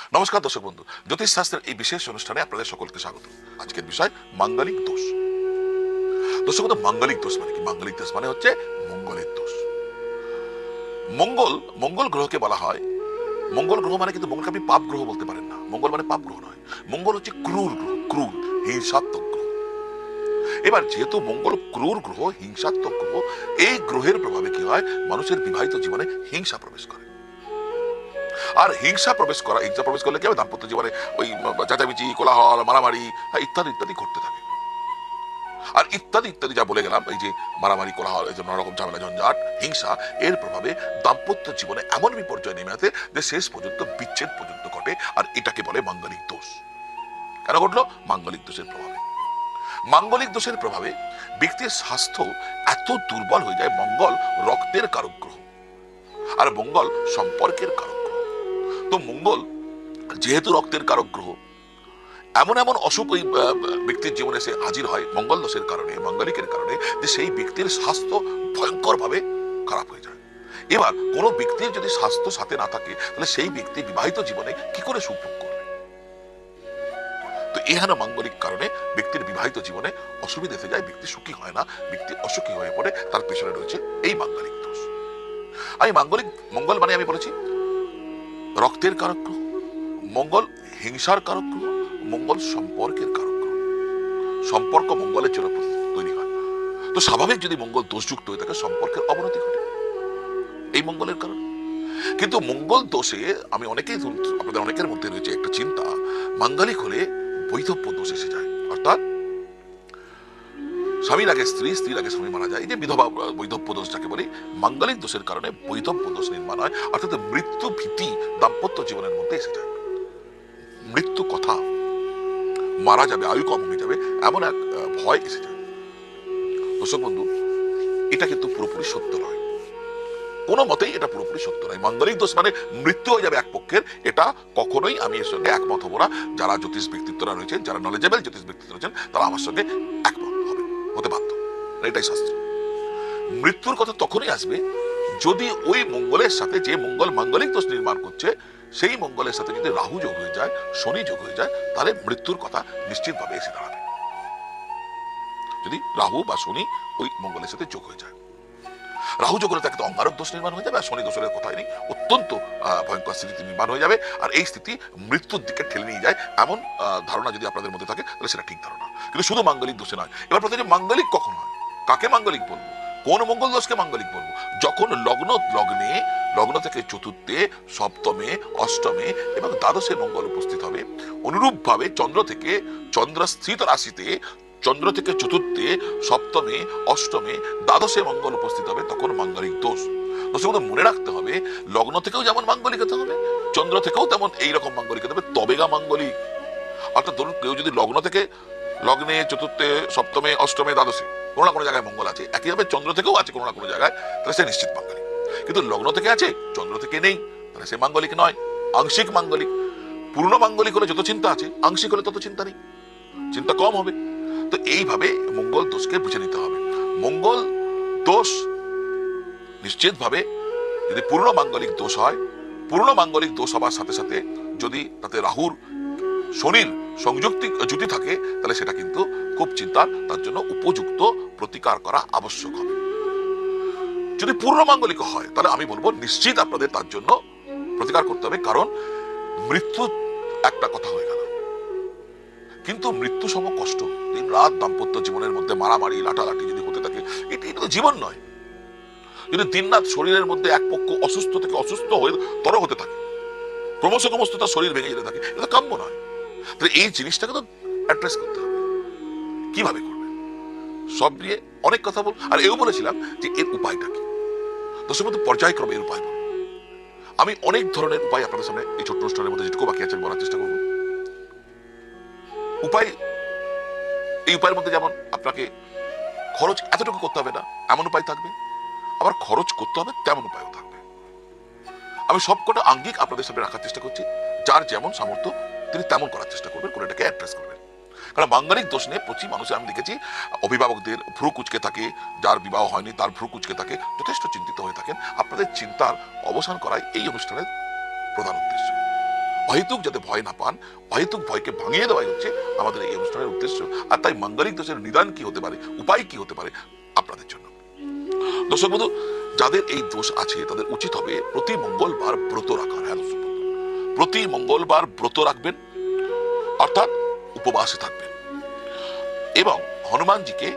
নমস্কার দর্শক বন্ধু, জ্যোতিষ শাস্ত্রের এই বিশেষ অনুষ্ঠানে আপনাদের সকলকে স্বাগত। আজকের বিষয় মাঙ্গলিক দোষ। দর্শক বন্ধু, মাঙ্গলিক দোষ মানে কি? মাঙ্গলিক দোষ মানে হচ্ছে মঙ্গলের দোষ। মঙ্গল মঙ্গল গ্রহকে বলা হয়, মঙ্গল গ্রহ মানে কিন্তু মঙ্গলকে আপনি পাপ গ্রহ বলতে পারেন না। মঙ্গল মানে পাপ গ্রহ নয়, মঙ্গল হচ্ছে ক্রূর গ্রহ, ক্রূর হিংসাত্মক গ্রহ। এবার যেহেতু মঙ্গল ক্রূর গ্রহ, হিংসাত্মক গ্রহ, এই গ্রহের প্রভাবে কি হয়? মানুষের বিবাহিত জীবনে হিংসা প্রবেশ করে। আর হিংসা প্রবেশ করলে কি হবে? দাম্পত্য জীবনে ওই চেঁচামেচি, কোলাহল, মারামারি ইত্যাদি ইত্যাদি ঘটতে থাকে। আর ইত্যাদি ইত্যাদি যা বলে গেলাম, এই যে মারামারি, কোলাহল, এই যে নানা রকম ঝামেলা, ঝঞ্ঝাট, হিংসা, এর প্রভাবে দাম্পত্য জীবনে এমন বিপর্যয় নেমে আসে যে শেষ পর্যন্ত বিচ্ছেদ পর্যন্ত ঘটে। আর এটাকে বলে মাঙ্গলিক দোষ। কেন ঘটলো? মাঙ্গলিক দোষের প্রভাবে। মাঙ্গলিক দোষের প্রভাবে ব্যক্তির স্বাস্থ্য এত দুর্বল হয়ে যায়। মঙ্গল রক্তের কারক গ্রহ, আর মঙ্গল সম্পর্কের কারক গ্রহ। তো মঙ্গল যেহেতু রক্তের কারক গ্রহ, এমন এমন অসুখ ওই ব্যক্তির জীবনে এসে হাজির হয় মঙ্গল দোষের কারণে, মাঙ্গলিকের কারণে, যে সেই ব্যক্তির স্বাস্থ্য ভয়ঙ্কর ভাবে খারাপ হয়ে যায়। এবার কোন ব্যক্তির যদি স্বাস্থ্য সাথে না থাকে, তাহলে সেই ব্যক্তি বিবাহিত জীবনে কি করে সুখ ভোগ করবে? তো এখানে মাঙ্গলিক কারণে ব্যক্তির বিবাহিত জীবনে অসুবিধা এসে যায়, ব্যক্তি সুখী হয় না, ব্যক্তি অসুখী হয়ে পড়ে। তার পেছনে রয়েছে এই মাঙ্গলিক দোষ। আমি মঙ্গল মানে আমি বলেছি রক্তের কারক গ্রহ, মঙ্গল হিংসার কারক গ্রহ, মঙ্গল সম্পর্কের কারক গ্রহ। সম্পর্ক মঙ্গলের জন্য তৈরি হয়। তো স্বাভাবিক যদি মঙ্গল দোষযুক্ত হয়ে থাকে, সম্পর্কের অবনতি ঘটে এই মঙ্গলের কারণে। কিন্তু মঙ্গল দোষে আমি আপনাদের অনেকের মধ্যে রয়েছে একটা চিন্তা, মাঙ্গলিক হলে বৈধব্য দোষ এসে যায়। অর্থাৎ স্বামীর আগে স্ত্রী, স্ত্রীর আগে স্বামী মারা যায়। এই যে বিধবা বৈধব্য দোষ যাকে বলি, মাঙ্গলিক দোষের কারণে বৈধব্য দোষ নির্মাণ হয়। অর্থাৎ মৃত্যু ভীতি দাম্পত্য জীবনের মধ্যে এসে যায়। মৃত্যু কথা, মারা যাবে, আয়ু কম হয়ে যাবে, এমন এক ভয় এসে যায়। দর্শক বন্ধু, এটা কিন্তু পুরোপুরি সত্য নয়, কোনো মতেই এটা পুরোপুরি সত্য নয়। মাঙ্গলিক দোষ মানে মৃত্যু হয়ে যাবে এক পক্ষের, এটা কখনোই আমি এর সঙ্গে একমত হবো না। যারা জ্যোতিষ ব্যক্তিত্বরা রয়েছেন, যারা নলেজেবল জ্যোতিষ ব্যক্তিত্ব রয়েছেন, তারা আমার সঙ্গে একমত হতে বাধ্য। এটাই শাস্ত্র। মৃত্যুর কথা তখনই আসবে যদি ওই মঙ্গলের সাথে, যে মঙ্গল মাঙ্গলিক দোষ নির্মাণ করছে, সেই মঙ্গলের সাথে যদি রাহু যোগ হয়ে যায়, শনি যোগ হয়ে যায়, তাহলে মৃত্যুর কথা নিশ্চিতভাবে এসে দাঁড়াবে। যদি রাহু বা শনি ওই মঙ্গলের সাথে যোগ হয়ে যায়, রাহু যোগ হলে তাকে তো অঙ্গারক দোষ নির্মাণ হয়ে যাবে। আর শনি দোষের কথাই নেই, অত্যন্ত ভয়ঙ্কর স্থিতি নির্মাণ হয়ে যাবে। আর এই স্থিতি মৃত্যুর দিকে ঠেলে নিয়ে যায়, এমন ধারণা যদি আপনাদের মধ্যে থাকে, তাহলে সেটা ঠিক ধারণা। কিন্তু শুধু মাঙ্গলিক দোষে নয়। এবার প্রথমে মাঙ্গলিক কখন হয়, কাকে মাঙ্গলিক বলবো, কোন মঙ্গল দোষকে মাঙ্গলিক বলবো? যখন লগ্ন থেকে চতুর্থে, সপ্তমে, অষ্টমে এবং দ্বাদশে মঙ্গল উপস্থিত হবে। অনুরূপ ভাবে চন্দ্র স্থিত রাশিতে, চন্দ্র থেকে চতুর্থে, সপ্তমে, অষ্টমে, দ্বাদশে মঙ্গল উপস্থিত হবে, তখন মাঙ্গলিক দোষ। দোষের মধ্যে মনে রাখতে হবে, লগ্ন থেকেও যেমন মাঙ্গলিক হতে হবে, চন্দ্র থেকেও তেমন এইরকম মাঙ্গলিক হতে হবে, তবেগা মাঙ্গলিক। অর্থাৎ ধরুন কেউ যদি লগ্নে, চতুর্থে, সপ্তমে, অষ্টমে, দ্বাদশে কোনো না কোনো জায়গায় মঙ্গল আছে, একইভাবে চন্দ্র থেকেও আছে কোনো না কোনো জায়গায়, তাহলে সে নিশ্চিত মাঙ্গলিক। কিন্তু লগ্ন থেকে আছে, চন্দ্র থেকে নেই, তাহলে সে মাঙ্গলিক নয়, আংশিক মাঙ্গলিক। পূর্ণ মাঙ্গলিক হলে যত চিন্তা আছে, আংশিক হলে তত চিন্তা নেই, চিন্তা কম হবে। তো এইভাবে মঙ্গল দোষকে বুঝে নিতে হবে। মঙ্গল দোষ নিশ্চিতভাবে যদি পূর্ণ মাঙ্গলিক দোষ হয়, পূর্ণ মাঙ্গলিক দোষ হবার সাথে সাথে যদি তাতে রাহুর, শনির জুতি থাকে, তাহলে সেটা কিন্তু খুব চিন্তার, তার জন্য উপযুক্ত প্রতিকার করা আবশ্যক হবে। যদি পূর্ণ মাঙ্গলিক হয়, তাহলে আমি বলবো নিশ্চিত আপনাদের তার জন্য প্রতিকার করতে হবে। কারণ মৃত্যু একটা কথা হয়ে গেল, কিন্তু মৃত্যু সম কষ্ট। দিন রাত দাম্পত্য জীবনের মধ্যে মারামারি, লাটালাটি যদি হতে থাকে, এটা তো জীবন নয়। যদি দিন রাত শরীরের মধ্যে এক পক্ষ অসুস্থ থেকে অসুস্থ হয়ে তর হতে থাকে, ক্রমশ তার শরীর ভেঙে যেতে থাকে, এটা কাম্য নয়। তাহলে এই জিনিসটাকে তো অ্যাড্রেস করতে হবে। কিভাবে করবে সব নিয়ে অনেক কথা বল। আর এও বলেছিলাম যে এর উপায়টা কি, দর্শক বন্ধু, পর্যায়ক্রমে এর উপায় বল। আমি অনেক ধরনের উপায় আপনাদের সামনে এই ছোট্ট অনুষ্ঠানের মধ্যে যেটুকু বাকি আছে বলার চেষ্টা করবো। এই উপায়ের মধ্যে যেমন আপনাকে খরচ এতটুকু করতে হবে না, এমন উপায় থাকবে। আবার খরচ করতে হবে, তেমন উপায়ও থাকবে। আমি সবকটা আঙ্গিক আপনাদের সামনে রাখার চেষ্টা করছি। যার যেমন সামর্থ্য তিনি তেমন করার চেষ্টা করবেন, করে এটাকে অ্যাড্রেস করবেন। কারণ মাঙ্গলিক দোষ নিয়ে প্রচুর মানুষের আমি দেখেছি, অভিভাবকদের ভ্রু কুচকে থাকে, যার বিবাহ হয়নি তার ভ্রু কুচকে থাকে, যথেষ্ট চিন্তিত হয়ে থাকেন। আপনাদের চিন্তার অবসান করাই এই অনুষ্ঠানের প্রধান উদ্দেশ্য। অহেতুক যাতে ভয় না পান, অহেতুক ভয়কে ভাঙিয়ে দেওয়াই হচ্ছে আমাদের এই অনুষ্ঠানের উদ্দেশ্য। আর তাই মাঙ্গলিক দোষের নিদান কি হতে পারে, উপায় কি হতে পারে আপনাদের জন্য। দর্শক বন্ধু, যাদের এই দোষ আছে তাদের উচিত হবে প্রতি মঙ্গলবার ব্রত রাখা। হ্যাঁ দর্শক বন্ধু, প্রতি মঙ্গলবার ব্রত রাখবেন, অর্থাৎ উপবাসে থাকবেন এবং হনুমানজিকে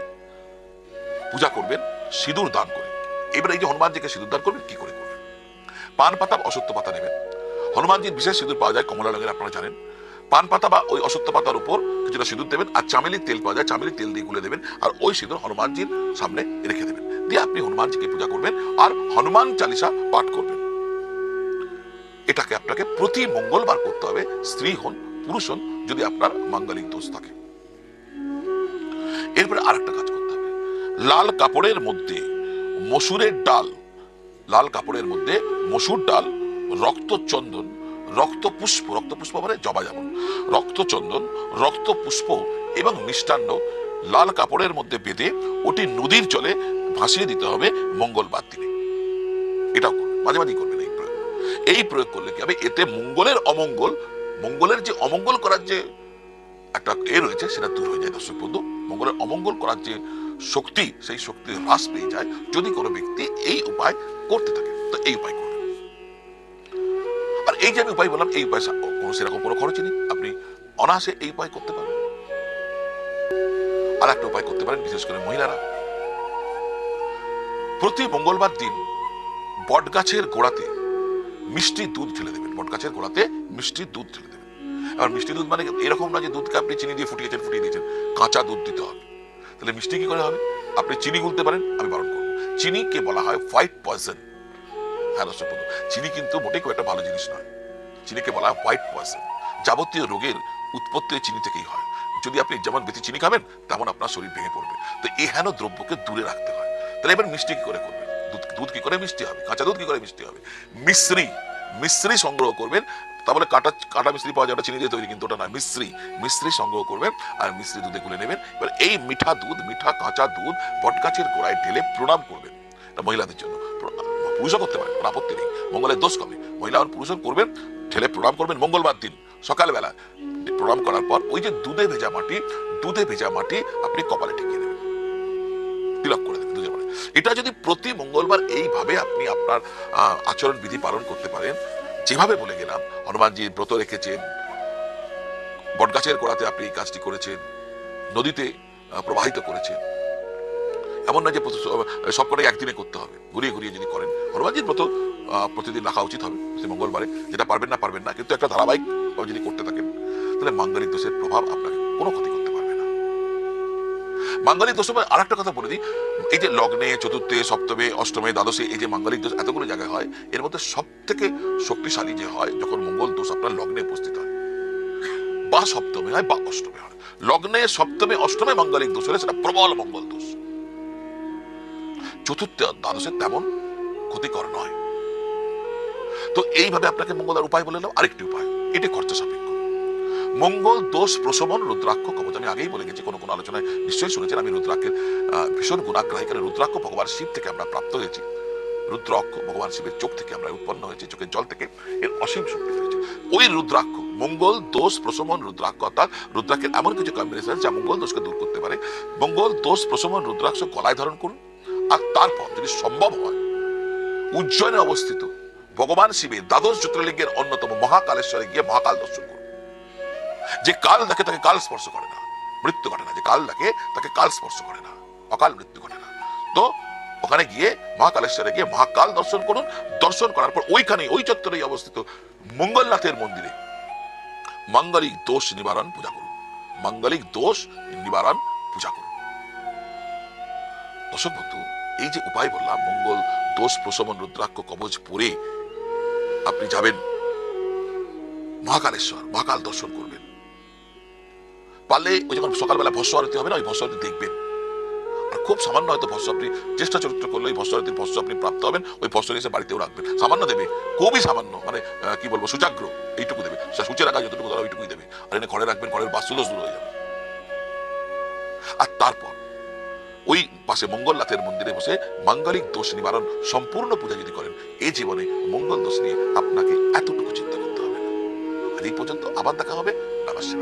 পূজা করবেন সিঁদুর দান করে। এবার এই যে হনুমানজিকে সিঁদুর দান করবেন, কি করে করবেন? পান পাতা, অসত্য পাতা নেবেন। হনুমানজির বিশেষ সিঁদুর পাওয়া যায় কমলা রঙের, আপনারা জানেন। পান পাতা বা ওই অসত্য পাতার উপর কিছুটা সিঁদুর দেবেন, আর চামেলির তেল পাওয়া যায়, চামেলির তেল দিয়ে গুলে দেবেন, আর ওই সিঁদুর হনুমানজির সামনে রেখে দেবেন। দিয়ে আপনি হনুমানজিকে পূজা করবেন আর হনুমান চালিসা পাঠ করবেন। এটাকে আপনাকে প্রতি মঙ্গলবার করতে হবে, স্ত্রী হন পুরুষ হন, যদি আপনার মাঙ্গলিক দোষ থাকে। এরপরে আরেকটা কাজ করতে হবে, লাল কাপড়ের মধ্যে মসুরের ডাল, লাল কাপড়ের মধ্যে মসুর ডাল, রক্তচন্দন, রক্তপুষ্প, রক্তপুষ্প মানে জবা যেমন, রক্তচন্দন, রক্তপুষ্প এবং মিষ্টান্ন লাল কাপড়ের মধ্যে বেঁধে ওটি নদীর জলে ভাসিয়ে দিতে হবে মঙ্গলবার দিনে। এটাও করবেন, মাঝে মাঝে করবেন এই প্রয়োগ। এই প্রয়োগ করলে কি হবে, এতে মঙ্গলের অমঙ্গল, মঙ্গলের যে অমঙ্গল করার যে একটা রয়েছে সেটা দূর হয়ে যায়। দর্শক বন্ধু, মঙ্গলের অমঙ্গল করার যে শক্তি, সেই শক্তি হ্রাস পেয়ে যায় যদি কোনো ব্যক্তি এই উপায় করতে থাকে। তো এই উপায় করবেন। আর এই যে আমি উপায় বললাম, এই উপায় কোনো সেরকম কোনো খরচ নেই, আপনি অনায়াসে এই উপায় করতে পারবেন। আর একটা উপায় করতে পারেন, বিশেষ করে মহিলারা, প্রতি মঙ্গলবার দিন বট গাছের গোড়াতে মিষ্টি দুধ ঢেলে দেবেন। বট গাছের গোড়াতে মিষ্টি দুধ ঢেলে দেবেন। আর মিষ্টি দুধ মানে এরকম না যে দুধকে আপনি চিনি দিয়ে ফুটিয়ে দিয়েছেন, কাঁচা দুধ দিতে হবে। তাহলে মিষ্টি কি করে হবে? আপনি চিনি গুলতে পারেন, আমি বারণ করবো। চিনিকে বলা হয় হোয়াইট পয়জন। হ্যাঁ দর্শক বন্ধু, চিনি কিন্তু মোটেই খুব একটা ভালো জিনিস নয়। চিনিকে বলা হয় হোয়াইট পয়জন। যাবতীয় রোগের উৎপত্তি চিনি থেকেই হয়। যদি আপনি যেমন বেশি চিনি খাবেন, তেমন আপনার শরীর ভেঙে পড়বে। তো এহেন দ্রব্যকে দূরে রাখতে হয়। তাহলে এবার মিষ্টি কি করে করবেন? দুধ কি করে মিষ্টি হবে? কাঁচা দুধ কি করে মিষ্টি হবে? মিশ্রি সংগ্রহ করবেন। তাহলে কাটা মিশ্রি পাওয়া যায়, ওটা চিনি দিয়ে তৈরি, কিন্তু ওটা না, মিশ্রি সংগ্রহ করবেন আর মিশ্রি দুধে গুলে নেবেন। এবার এই মিঠা কাঁচা দুধ বটগাছের গোড়ায় ঢেলে প্রণাম করবেন। এটা মহিলাদের জন্য, পুরুষও করতে পারেন, কোনো আপত্তি নেই, মঙ্গলের দোষ কমে। মহিলা আর পুরুষও করবেন, ঢেলে প্রণাম করবেন মঙ্গলবার দিন সকালবেলা। প্রণাম করার পর ওই যে দুধে ভেজা মাটি আপনি কপালে ঠেকিয়ে দেবেন, তিলক করে দেবেন দুধে মাটি। এটা যদি প্রতি মঙ্গলবার এইভাবে আপনি আপনার আচরণ বিধি পালন করতে পারেন, যেভাবে বলে গেলাম, হনুমানজি ব্রত রেখেছেন, বটগাছের গোড়াতে আপনি এই কাজটি করেছেন, নদীতে প্রবাহিত করেছেন, এমন না যে সবকটাই একদিনে করতে হবে, ঘুরিয়ে যদি করেন। হনুমানজির ব্রত প্রতিদিন রাখা উচিত হবে মঙ্গলবারে, যেটা পারবেন না, কিন্তু একটা ধারাবাহিক যদি করতে থাকেন, তাহলে মাঙ্গলিক দোষের প্রভাব আপনাকে কোনো ক্ষতি করতে পারবে না। মাঙ্গলিক দোষ আর একটা কথা বলে দিই, এই যে লগ্নে, চতুর্থে, সপ্তমে, অষ্টমে, দ্বাদশে, এই যে মাঙ্গলিক দোষ এতগুলো জায়গায় হয়, এর মধ্যে সব থেকে শক্তিশালী যে হয় যখন মঙ্গল দোষ আপনার লগ্নে উপস্থিত হয়, বা সপ্তমে হয় বা অষ্টমে হয়। লগ্নে, সপ্তমে, অষ্টমে মাঙ্গলিক দোষ হলে সেটা প্রবল মঙ্গল দোষ। চতুর্থে, দ্বাদশে তেমন ক্ষতিকর নয়। তো এইভাবে আপনাকে মঙ্গলের উপায় বলে নাও। আরেকটি উপায়, এটি খরচা সাপেক্ষ। মঙ্গল দোষ প্রশমন রুদ্রাক্ষ কবচ। আমি আগেই বলে গেছি, কোনো আলোচনায় নিশ্চয়ই শুনেছেন, আমি রুদ্রাক্ষের ভীষণ গুণাগ্রাহী। কারণ রুদ্রাক্ষ ভগবান শিব থেকে আমরা প্রাপ্ত হয়েছি। রুদ্রাক্ষ ভগবান শিবের চোখ থেকে আমরা উৎপন্ন হয়েছি, চোখের জল থেকে, এর অসীম শক্তি রয়েছে। ওই রুদ্রাক্ষ, মঙ্গল দোষ প্রশমন রুদ্রাক্ষ, অর্থাৎ রুদ্রাক্ষের এমন কিছু কম্বিনেশন যা মঙ্গল দোষকে দূর করতে পারে। মঙ্গল দোষ প্রশমন রুদ্রাক্ষ গলায় ধারণ করুন। আর তারপর যদি সম্ভব হয়, উজ্জয়নে অবস্থিত ভগবান শিবের দ্বাদশ জ্যোতির্লিঙ্গের অন্যতম মহাকালেশ্বরে গিয়ে মহাকাল দর্শন করুন। যে কাল দেখে তাকে কাল স্পর্শ করে না, মৃত্যু ঘটে না। যে কাল দেখে তাকে কাল স্পর্শ করে না, অকাল মৃত্যু ঘটে না। তো ওখানে গিয়ে মহাকালেশ্বরে গিয়ে মহাকাল দর্শন করুন। দর্শন করার পর ওইখানে, ওই চত্বরেই অবস্থিত মঙ্গলনাথের মন্দিরে মাঙ্গলিক দোষ নিবারণ পূজা করুন। মাঙ্গলিক দোষ নিবারণ পূজা করুন। দর্শক বন্ধু, এই যে উপায় বললাম, মঙ্গল দোষ প্রশমন রুদ্রাক্ষ কবচ পরে আপনি যাবেন মহাকালেশ্বর, মহাকাল দর্শন করবেন। পারলে ওই যখন সকালবেলা ভস্ম আরতি হবে না, ওই ভস্ম আরতি দেখবেন। আর খুব সামান্য হয়তো ভস্ম, আপনি চেষ্টা চরিত্র করলে ওই ভস্ম আরতির ভস্ম আপনি প্রাপ্ত হবেন। ওই ভস্ম এসে বাড়িতেও রাখবেন, সামান্য দেবে, খুবই সামান্য, মানে কি বলবো, সূচাগ্র এইটুকু দেবে। সূচের আকার যতটুকু ধরা ওইটুকুই দেবে। আর এনে ঘরে রাখবেন, ঘরের বাস্তুদোষ দূর হয়ে যাবে। আর তারপর ওই পাশে মঙ্গলনাথের মন্দিরে বসে মাঙ্গলিক দোষ নিবারণ সম্পূর্ণ পূজা যদি করেন, এই জীবনে মঙ্গল দোষ নিয়ে আপনাকে এতটুকু চিন্তা করতে হবে না। এই পর্যন্ত আবার দেখা হবে। নমস্কার।